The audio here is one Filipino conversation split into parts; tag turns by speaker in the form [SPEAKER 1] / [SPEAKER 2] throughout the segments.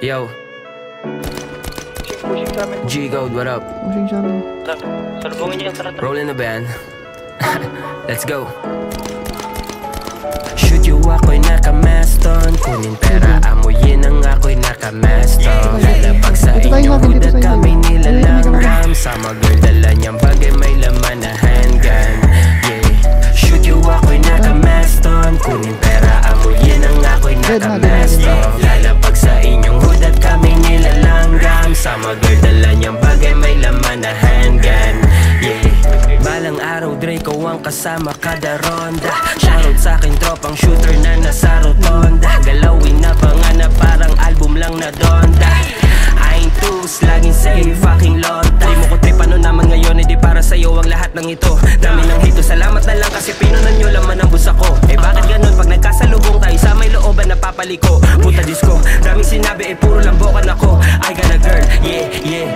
[SPEAKER 1] Yo,
[SPEAKER 2] Pushing sa amin.
[SPEAKER 1] G-Gold, what up?
[SPEAKER 3] Pushing sa amin.
[SPEAKER 2] Salubungin niyo yung tara.
[SPEAKER 1] Rolling the band. Let's go. Shoot you ako'y nakamaston, kunin pera, amuyin ang ako'y nakamaston. Lalapag sa inyong hudat kami nilalanggam. Sama girl dala niyang bagay may laman na handgun. Yeah. Shoot you ako'y nakamaston, kunin pera, amuyin ang ako'y nakamaston. Lalapag sa inyong hudat kami nilalanggam. Sama girl dala niyang bagay may laman na handgun. Yeah. Balang araw, Draco ang kasama kada ronda. Shoutout sa aking tropang shooter na nasa rotonda. Galawin na banga na parang album lang na donda. I ain't tools, laging safe, fucking lonta. Di mo ko tripan nun naman ngayon, hindi para sa'yo ang lahat ng ito. Dami ng hito, salamat na lang kasi pinunan nyo laman ang busa ko. Eh bakit ganun pag nagkasalubong tayo sa may looban na papaliko? Puta disco, daming sinabi eh puro lambokan ako. I got a girl, yeah, yeah.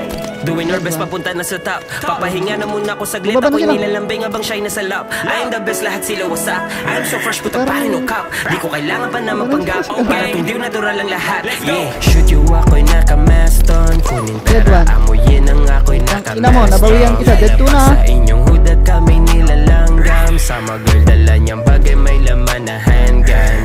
[SPEAKER 1] Doing our best papunta na sa top. Papahinga na muna ako saglit. Ako'y nilalambing habang shy na sa lap. I am the best, lahat sila wasak. I am so fresh, puta pare no cap. Di ko kailangan pa na mapanggap. Para kung di natural ang lahat. Yeah. Shoot you ako'y nakamaston, kunin pera, amuyin ang ako'y nakamaston.
[SPEAKER 3] Ina mo, nabawian kita, dead 2 na.
[SPEAKER 1] Sa inyong hudat kami nilalanggam. Sama girl dala niyang bagay may laman na handgun.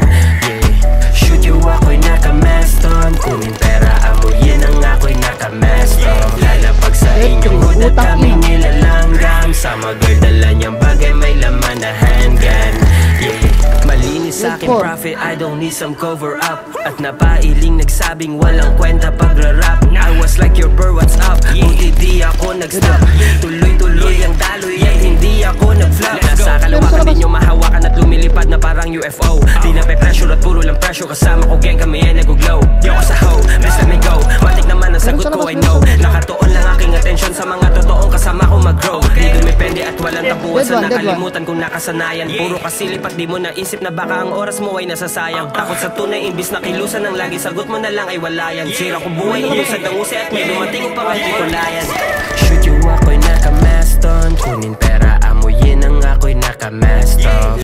[SPEAKER 1] Yeah. Shoot you ako'y nakamaston, kunin pera, amuyin ang ako'y nakamaston. Lalapag sa inyong hudat kami nilalanggam. Sama girl dala niyang bagay may laman na handgun. Yeah. Malinis sa akin profit, I don't need some cover up. At napailing nagsabing walang kwenta pagra-rap. I was like your bro, what's up? Buti di ako nag-stop. Tuloy-tuloy ang daloy at hindi ako nag-flop. Nasa kalawakan din yung mahawakan at lumilipad na parang UFO. Di na pe-pressure at puro lang pressure. Kasama ko gang kami ay nag-glow. Di ako sa hoe, best let me go. Matik naman ang sagot ko, I know. Nakatuon lang aking atensyon sa mga totoong kasama ko mag-grow. Di dumipende at walang tapuan sa nakalimutan kong nakasanayan. Puro kasilip at di mo naisip na baka ang oras mo ay nasasayang. Takot sa tunay imbis na kilusan ang lagi sagot mo na lang ay walayan. Sira ko buhay, ilusad ng usi at may dumating ko pa hindi ko layan. Shoot you ako'y nakamaston, kunin pera, amuyin ang ako'y nakamaston.